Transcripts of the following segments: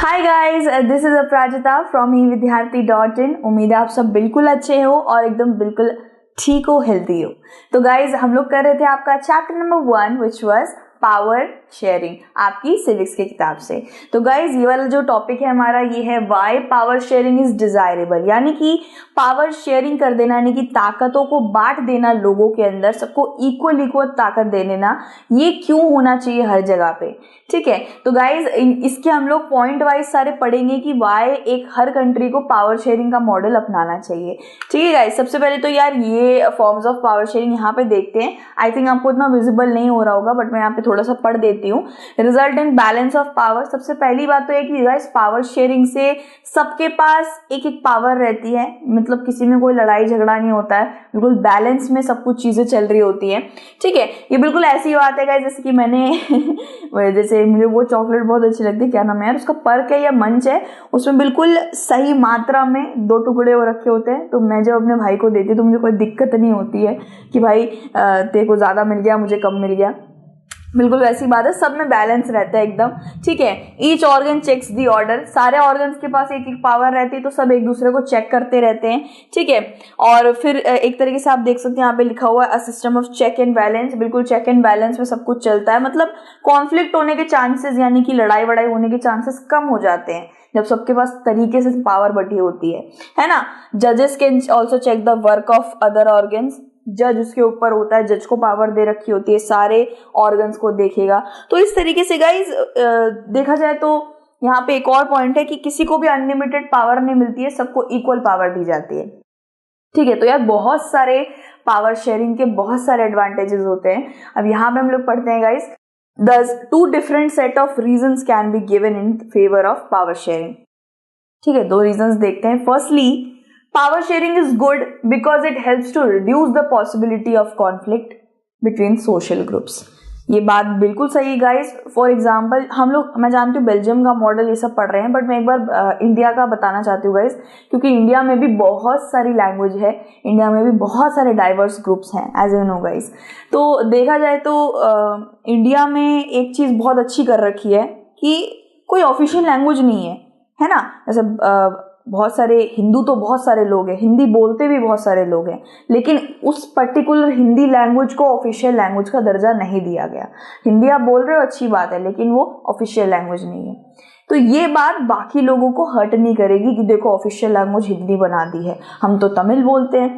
Hi guys, this is Aparajita from he विद्यार्थी dot in. उम्मीद है आप सब बिल्कुल अच्छे हो और एकदम बिल्कुल ठीक हो, हेल्दी हो। तो गाइस, हम लोग कर रहे थे आपका chapter number 1 which was power sharing, आपकी सिविक्स की किताब से। तो गाइज, ये वाला जो टॉपिक है हमारा, ये है why power sharing is desirable, यानी कि पावर शेयरिंग कर देना, यानी कि ताकतों को बांट देना, लोगों के अंदर सबको इक्वल इक्वल ताकत दे देना, ये क्यों होना चाहिए हर जगह पे। ठीक है, तो गाइज इसके हम लोग पॉइंट वाइज सारे पढ़ेंगे कि व्हाई एक हर कंट्री को पावर शेयरिंग का मॉडल अपनाना चाहिए। ठीक है गाइज, सबसे पहले तो यार ये फॉर्म्स ऑफ पावर शेयरिंग यहाँ पे देखते हैं। आई थिंक आपको इतना विजिबल नहीं हो रहा होगा, बट मैं यहाँ पे थोड़ा सा पढ़ देती हूँ। Result in balance of power. सबसे पहली बात तो है कि गाइस पावर शेयरिंग से सबके पास एक एक पावर रहती है, मतलब किसी में कोई लड़ाई झगड़ा नहीं होता है, बिल्कुल बैलेंस में सब कुछ चीजें चल रही होती है। ठीक है, ये बिल्कुल ऐसी बात है गाइस, जैसे कि मैंने जैसे मुझे वो चॉकलेट बहुत अच्छी लगती है, क्या नाम है यार उसका, पर्क है या मंच है, उसमें बिल्कुल सही मात्रा में 2 टुकड़े वो रखे होते हैं। तो मैं जब अपने भाई को देती हूँ तो मुझे कोई दिक्कत नहीं होती है कि भाई तेरे को ज्यादा मिल गया, मुझे कम मिल गया। बिल्कुल वैसी बात है, सब में बैलेंस रहता है एकदम। ठीक है, each organ checks the order. सारे ऑर्गन्स के पास एक एक पावर रहती है, तो सब एक दूसरे को चेक करते रहते हैं। ठीक है, और फिर एक तरीके से आप देख सकते हैं यहाँ पे लिखा हुआ है a system of check and balance. बिल्कुल चेक एंड बैलेंस में सब कुछ चलता है, मतलब कॉन्फ्लिक्ट होने के चांसेस, यानी कि लड़ाई वड़ाई होने के चांसेस कम हो जाते हैं जब सबके पास तरीके से पावर बटी होती है ना। जजेस can also check the work of other organs. जज उसके ऊपर होता है, जज को पावर दे रखी होती है, सारे ऑर्गन्स को देखेगा। तो इस तरीके से गाइज देखा जाए तो यहाँ पे एक और पॉइंट है कि किसी को भी अनलिमिटेड पावर नहीं मिलती है, सबको इक्वल पावर दी जाती है। ठीक है, तो यार बहुत सारे पावर शेयरिंग के बहुत सारे एडवांटेजेस होते हैं। अब यहाँ पे हम लोग पढ़ते हैं guys, thus 2 different set of reasons can be given in favor of power sharing। ठीक है, 2 रीजंस देखते हैं। Firstly, power sharing is good because it helps to reduce the possibility of conflict between social groups. ये बात बिल्कुल सही guys. For example हम लोग, मैं जानती हूँ बेल्जियम का मॉडल ये सब पढ़ रहे हैं, बट मैं एक बार इंडिया का बताना चाहती हूँ गाइस, क्योंकि इंडिया में भी बहुत सारी लैंग्वेज है, इंडिया में भी बहुत सारे डाइवर्स ग्रुप्स हैं, एज यू नो गाइस। तो देखा जाए तो इंडिया में एक चीज़ बहुत अच्छी कर रखी है कि कोई ऑफिशियल लैंग्वेज नहीं है ना। जैसे बहुत सारे हिंदू तो बहुत सारे लोग हैं, हिंदी बोलते भी बहुत सारे लोग हैं, लेकिन उस पर्टिकुलर हिंदी लैंग्वेज को ऑफिशियल लैंग्वेज का दर्जा नहीं दिया गया। हिंदी आप बोल रहे हो अच्छी बात है, लेकिन वो ऑफिशियल लैंग्वेज नहीं है। तो ये बात बाकी लोगों को हर्ट नहीं करेगी कि देखो ऑफिशियल लैंग्वेज हिंदी बना दी है, हम तो तमिल बोलते हैं,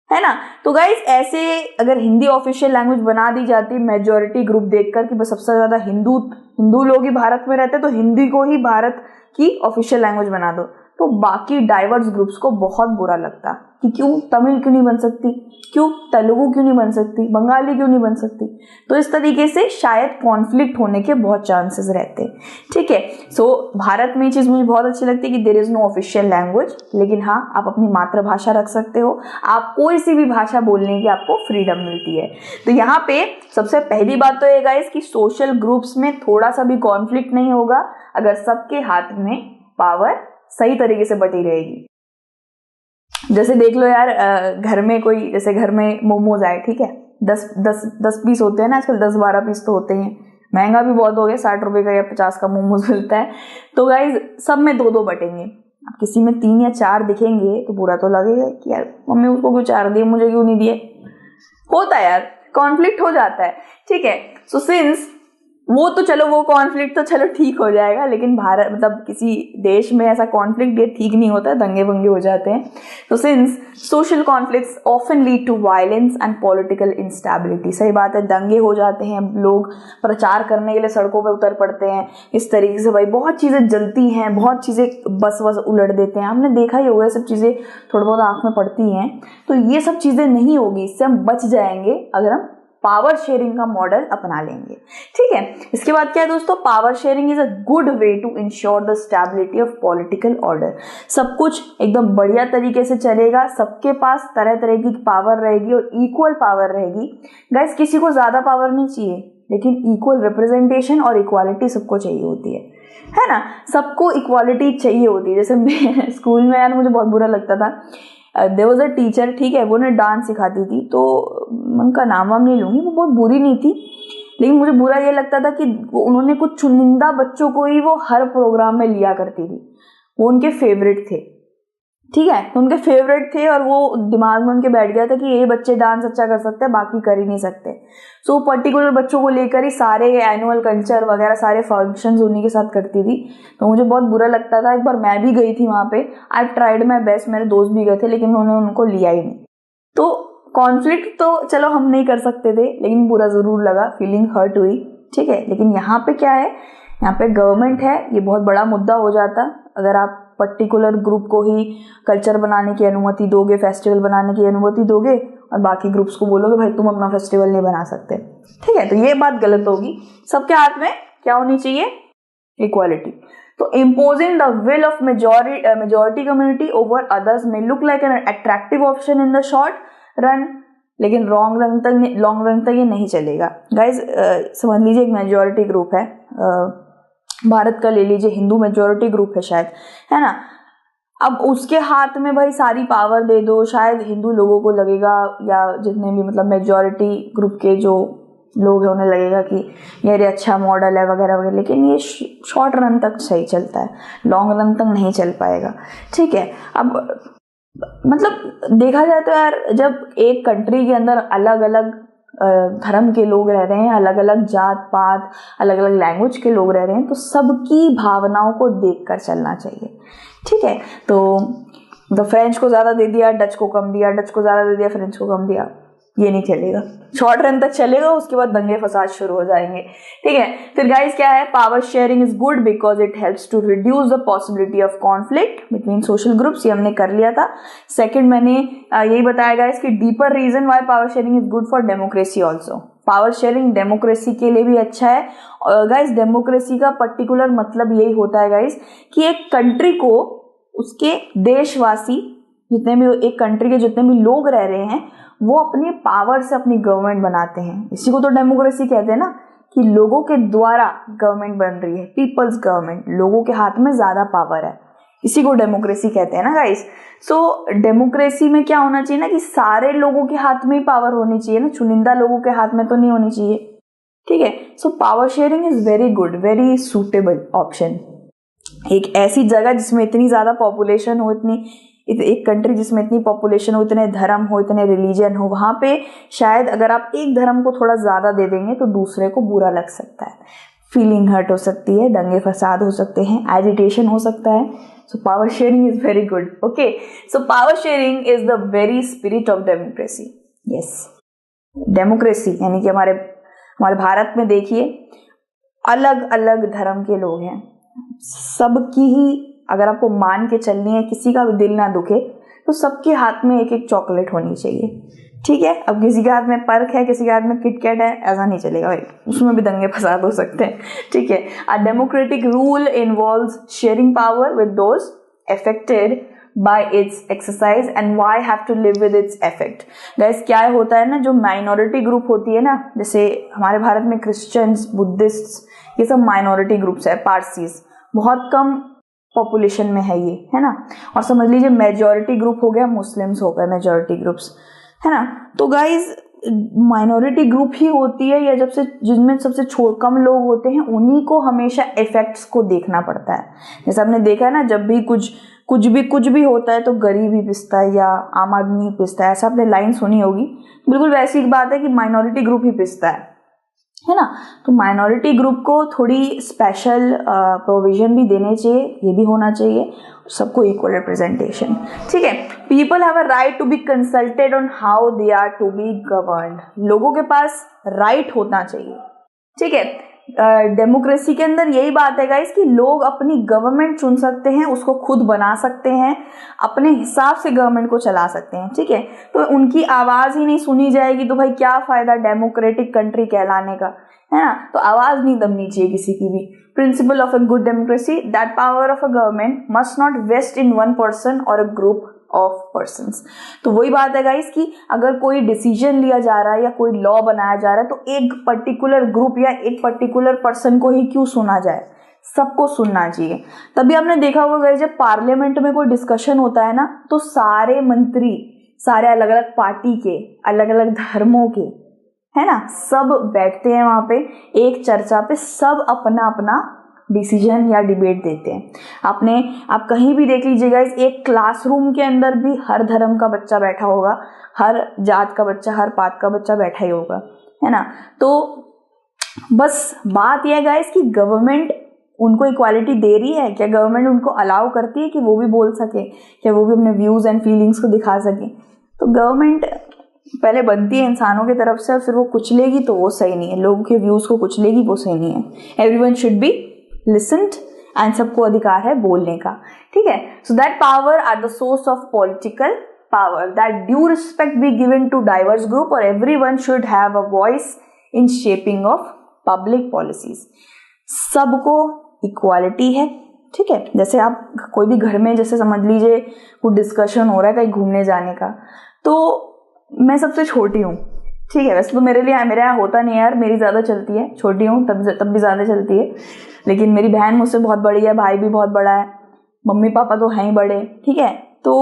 है ना। तो गाइस ऐसे अगर हिंदी ऑफिशियल लैंग्वेज बना दी जाती मेजॉरिटी ग्रुप देखकर कि बस सबसे ज्यादा हिंदू लोग ही भारत में रहते, तो हिंदी को ही भारत की ऑफिशियल लैंग्वेज बना दो, तो बाकी डाइवर्स ग्रुप्स को बहुत बुरा लगता कि क्यों तमिल क्यों नहीं बन सकती, क्यों तेलुगु क्यों नहीं बन सकती, बंगाली क्यों नहीं बन सकती। तो इस तरीके से शायद कॉन्फ्लिक्ट होने के बहुत चांसेस रहते हैं। ठीक है, सो भारत में ये चीज़ मुझे बहुत अच्छी लगती है कि there is no official language, लेकिन हाँ आप अपनी मातृभाषा रख सकते हो, आप कोई सी भी भाषा बोलने की आपको फ्रीडम मिलती है। तो यहाँ पे सबसे पहली बात तो ये गाइस कि सोशल ग्रुप्स में थोड़ा सा भी कॉन्फ्लिक्ट नहीं होगा अगर सबके हाथ में पावर सही तरीके से बटी रहेगी। जैसे देख लो यार, घर में कोई, जैसे घर में मोमोज आए, ठीक है, 10 पीस होते हैं ना आजकल, 10-12 पीस तो होते ही हैं, महंगा भी बहुत हो गया, 60 रुपए का या 50 का मोमोज मिलता है। तो गाइज सब में 2-2 बटेंगे। अब किसी में 3 या 4 दिखेंगे तो बुरा तो लगेगा कि यार मम्मी उसको क्यों 4 दिए, मुझे क्यों नहीं दिए। होता है यार, कॉन्फ्लिक्ट हो जाता है। ठीक है, सो सिंस वो तो चलो, वो कॉन्फ्लिक्ट तो चलो ठीक हो जाएगा, लेकिन भारत मतलब किसी देश में ऐसा कॉन्फ्लिक्ट ये ठीक नहीं होता है, दंगे बंगे हो जाते हैं। तो since social conflicts often lead to violence and political instability. सही बात है, दंगे हो जाते हैं, लोग प्रचार करने के लिए सड़कों पे उतर पड़ते हैं, इस तरीके से भाई बहुत चीजें जलती हैं, बहुत चीजें बस उलट देते हैं। आपने देखा ही होगा, सब चीजें थोड़ा बहुत आंख में पड़ती हैं। तो ये सब चीजें नहीं होगी, इससे हम बच जाएंगे अगर हम पावर शेयरिंग का मॉडल अपना लेंगे। ठीक है, इसके बाद क्या है दोस्तों, power sharing is a good way to ensure the stability of political order. सब कुछ एकदम बढ़िया तरीके से चलेगा, सबके पास तरह तरह की पावर रहेगी और इक्वल पावर रहेगी। गाइस किसी को ज्यादा पावर नहीं चाहिए, लेकिन इक्वल रिप्रेजेंटेशन और इक्वालिटी सबको चाहिए होती है ना। सबको इक्वालिटी चाहिए होती है। जैसे स्कूल में यार मुझे बहुत बुरा लगता था, देयर वाज अ टीचर, ठीक है, वो ने डांस सिखाती थी, तो उनका नाम वाम नहीं लूंगी, वो बहुत बुरी नहीं थी, लेकिन मुझे बुरा ये लगता था कि उन्होंने कुछ चुनिंदा बच्चों को ही वो हर प्रोग्राम में लिया करती थी, वो उनके फेवरेट थे, ठीक है, तो उनके फेवरेट थे और वो दिमाग में उनके बैठ गया था कि ये बच्चे डांस अच्छा कर सकते हैं, बाकी कर ही नहीं सकते। सो पर्टिकुलर बच्चों को लेकर ही सारे एनुअल कल्चर वगैरह सारे फंक्शंस उन्हीं के साथ करती थी, तो मुझे बहुत बुरा लगता था। एक बार मैं भी गई थी वहाँ पे, आई ट्राइड माई बेस्ट, मेरे दोस्त भी गए थे लेकिन उन्होंने उनको लिया ही नहीं। तो कॉन्फ्लिक्ट तो चलो हम नहीं कर सकते थे, लेकिन बुरा ज़रूर लगा, फीलिंग हर्ट हुई, ठीक है। लेकिन यहाँ पे क्या है, यहाँ पे गवर्नमेंट है, ये बहुत बड़ा मुद्दा हो जाता अगर आप पर्टिकुलर ग्रुप को ही कल्चर बनाने की अनुमति दोगे, फेस्टिवल बनाने की अनुमति दोगे और बाकी ग्रुप्स को बोलोगे भाई तुम अपना फेस्टिवल नहीं बना सकते, ठीक है, तो ये बात गलत होगी। सबके हाथ में क्या होनी चाहिए, इक्वालिटी। तो imposing the will of majority community over others में look like an attractive option in the short run, लेकिन लॉन्ग रन तक ये नहीं चलेगा। गाइज समझ लीजिए एक मेजॉरिटी ग्रुप है, भारत का ले लीजिए, हिंदू मेजॉरिटी ग्रुप है शायद, है ना। अब उसके हाथ में भाई सारी पावर दे दो, शायद हिंदू लोगों को लगेगा या जितने भी मतलब मेजॉरिटी ग्रुप के जो लोग हैं उन्हें लगेगा कि यार ये अच्छा मॉडल है वगैरह वगैरह, लेकिन ये शॉर्ट रन तक सही चलता है, लॉन्ग रन तक नहीं चल पाएगा, ठीक है। अब मतलब देखा जाए तो यार जब एक कंट्री के अंदर अलग अलग धर्म के लोग रह रहे हैं, अलग अलग जात पात, अलग अलग लैंग्वेज के लोग रह रहे हैं, तो सबकी भावनाओं को देखकर चलना चाहिए, ठीक है। तो फ्रेंच को ज़्यादा दे दिया, डच को कम दिया, डच को ज़्यादा दे दिया, फ्रेंच को कम दिया, ये नहीं चलेगा, शॉर्ट रन तक चलेगा, उसके बाद दंगे फसाद शुरू हो जाएंगे, ठीक है। फिर गाइस क्या है, power sharing is good because it helps to reduce the possibility of conflict between social groups, ये हमने कर लिया था। सेकंड मैंने यही बताया गाइस कि deeper reason why power sharing is good for democracy also, power sharing democracy के लिए भी अच्छा है। और गाइस डेमोक्रेसी का पर्टिकुलर मतलब यही होता है गाइस कि एक कंट्री को उसके देशवासी जितने भी, एक कंट्री के जितने भी लोग रह रहे हैं, वो अपने पावर से अपनी गवर्नमेंट बनाते हैं। इसी को तो डेमोक्रेसी कहते हैं ना, कि लोगों के द्वारा गवर्नमेंट बन रही है, पीपल्स गवर्नमेंट, लोगों के हाथ में ज्यादा पावर है, इसी को डेमोक्रेसी कहते हैं ना गाइस। सो डेमोक्रेसी में क्या होना चाहिए ना कि सारे लोगों के हाथ में ही पावर होनी चाहिए ना, चुनिंदा लोगों के हाथ में तो नहीं होनी चाहिए, ठीक है। So power sharing is very good, very suitable option. एक ऐसी जगह जिसमें इतनी ज्यादा पॉपुलेशन हो, एक कंट्री जिसमें इतनी पॉपुलेशन हो, इतने धर्म हो, इतने रिलीजन हो, वहां पे शायद अगर आप एक धर्म को थोड़ा ज्यादा दे देंगे तो दूसरे को बुरा लग सकता है, फीलिंग हर्ट हो सकती है, दंगे फसाद हो सकते हैं, एजिटेशन हो सकता है। So power sharing is very good, okay. So power sharing is the very spirit of democracy, yes. Democracy यानी कि हमारे भारत में देखिए अलग अलग धर्म के लोग हैं, सबकी ही अगर आपको मान के चलनी है, किसी का भी दिल ना दुखे, तो सबके हाथ में एक एक चॉकलेट होनी चाहिए, ठीक है। अब किसी के हाथ में पर्क है, किसी के हाथ में किटकैट है, ऐसा नहीं चलेगा भाई, उसमें भी दंगे फसाद हो सकते हैं, ठीक है। A democratic rule involves sharing power with those affected by its exercise and why have to live with its effect. Guys क्या होता है ना, जो माइनॉरिटी ग्रुप होती है ना, जैसे हमारे भारत में क्रिश्चियंस, बुद्धिस्ट, ये सब माइनॉरिटी ग्रुप्स है, पारसीज बहुत कम पॉपुलेशन में है ये, है ना। और समझ लीजिए मेजॉरिटी ग्रुप हो गया, मुस्लिम्स हो गए मेजॉरिटी ग्रुप्स, है ना। तो गाइज माइनॉरिटी ग्रुप ही होती है या जिनमें सबसे कम लोग होते हैं, उन्हीं को हमेशा इफेक्ट्स को देखना पड़ता है। जैसे आपने देखा है ना, जब भी कुछ भी होता है तो गरीब ही पिसता है या आम आदमी ही पिसता है, ऐसा आपने लाइन सुनी होगी, बिल्कुल वैसी एक बात है कि माइनॉरिटी ग्रुप ही पिसता है ना। तो माइनॉरिटी ग्रुप को थोड़ी स्पेशल प्रोविजन भी देने चाहिए, ये भी होना चाहिए, सबको इक्वल रिप्रेजेंटेशन, ठीक है। People have a right to be consulted on how they are to be governed, लोगों के पास राइट होना चाहिए, ठीक है। डेमोक्रेसी के अंदर यही बात है गाइस कि लोग अपनी गवर्नमेंट चुन सकते हैं, उसको खुद बना सकते हैं, अपने हिसाब से गवर्नमेंट को चला सकते हैं, ठीक है। तो उनकी आवाज ही नहीं सुनी जाएगी तो भाई क्या फायदा डेमोक्रेटिक कंट्री कहलाने का, है ना। तो आवाज नहीं दबनी चाहिए किसी की भी। Principle of a good democracy, that power of a government must not vest in one person और अ ग्रुप ऑफ पर्सन्स। तो वही बात है गाइस कि अगर कोई डिसीजन लिया जा रहा है या कोई लॉ बनाया जा रहा है तो एक पर्टिकुलर ग्रुप या एक पर्टिकुलर पर्सन को ही क्यों सुना जाए, सबको सुनना चाहिए। तभी आपने देखा होगा गाइस, जब पार्लियामेंट में कोई डिस्कशन होता है ना, तो सारे मंत्री, सारे अलग अलग पार्टी के, अलग अलग धर्मों के, है ना, सब बैठते हैं वहाँ पे एक चर्चा पे, सब अपना अपना डिसीजन या डिबेट देते हैं। आप कहीं भी देख लीजिएगा, एक क्लासरूम के अंदर भी हर धर्म का बच्चा बैठा होगा, हर जात का बच्चा, हर पात का बच्चा बैठा ही होगा, है ना। तो बस बात यह है गाइस कि गवर्नमेंट उनको इक्वालिटी दे रही है क्या? गवर्नमेंट उनको अलाउ करती है कि वो भी बोल सके, क्या वो भी अपने व्यूज एंड फीलिंग्स को दिखा सके? तो गवर्नमेंट पहले बनती है इंसानों की तरफ से, और फिर वो कुचलेगी तो वो सही नहीं है, लोगों के व्यूज को कुचलेगी वो सही नहीं है। Everyone should be listened and सबको अधिकार है बोलने का, ठीक है। So that power are the source of political power, that due respect be given to diverse group और everyone should have a voice in shaping of public policies. सबको equality है, ठीक है। जैसे आप कोई भी घर में, जैसे समझ लीजिए कुछ डिस्कशन हो रहा है कहीं घूमने जाने का, तो मैं सबसे छोटी हूँ, ठीक है। वैसे तो मेरे यहाँ होता नहीं है यार, मेरी ज़्यादा चलती है, छोटी हूँ तब भी ज़्यादा चलती है, लेकिन मेरी बहन मुझसे बहुत बड़ी है, भाई भी बहुत बड़ा है, मम्मी पापा तो हैं ही बड़े, ठीक है। तो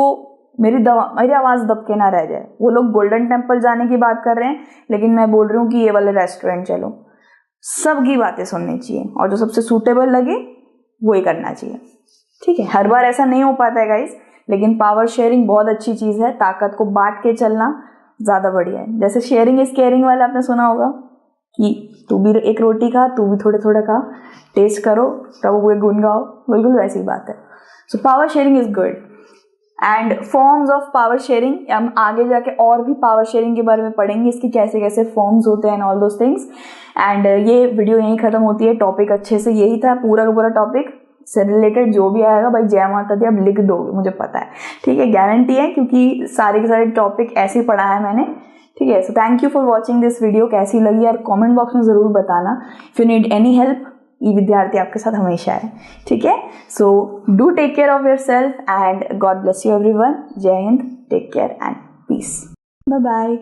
मेरी आवाज़ दब के ना रह जाए। वो लोग गोल्डन टेम्पल जाने की बात कर रहे हैं, लेकिन मैं बोल रही हूँ कि ये वाले रेस्टोरेंट चलो। सबकी बातें सुननी चाहिए और जो सबसे सूटेबल लगे वो ही करना चाहिए, ठीक है। हर बार ऐसा नहीं हो पाता है गाइस, लेकिन पावर शेयरिंग बहुत अच्छी चीज़ है। ताकत को बांट के चलना ज़्यादा बढ़िया है। जैसे शेयरिंग इज केयरिंग वाला आपने सुना होगा कि तू भी एक रोटी खा, तू भी थोड़े थोड़े खा, टेस्ट करो, प्रभु के गुण गाओ, बिल्कुल वैसी बात है। So power sharing is good. And forms of power sharing, हम आगे जाके और भी पावर शेयरिंग के बारे में पढ़ेंगे, इसके कैसे कैसे फॉर्म्स होते हैं, ऑल दोस थिंग्स। एंड ये वीडियो यहीं खत्म होती है। टॉपिक अच्छे से यही था, पूरा का पूरा टॉपिक से रिलेटेड जो भी आएगा भाई जय माता दी आप लिख दोगे, मुझे पता है, ठीक है, गारंटी है, क्योंकि सारे के सारे टॉपिक ऐसे ही पढ़ा है मैंने, ठीक है। So thank you for watching this video. कैसी लगी यार कमेंट बॉक्स में ज़रूर बताना। If you need any help, e Vidyarthi आपके साथ हमेशा है, ठीक है। So do take care of your self and God bless you everyone. जय हिंद, take care and peace, bye bye.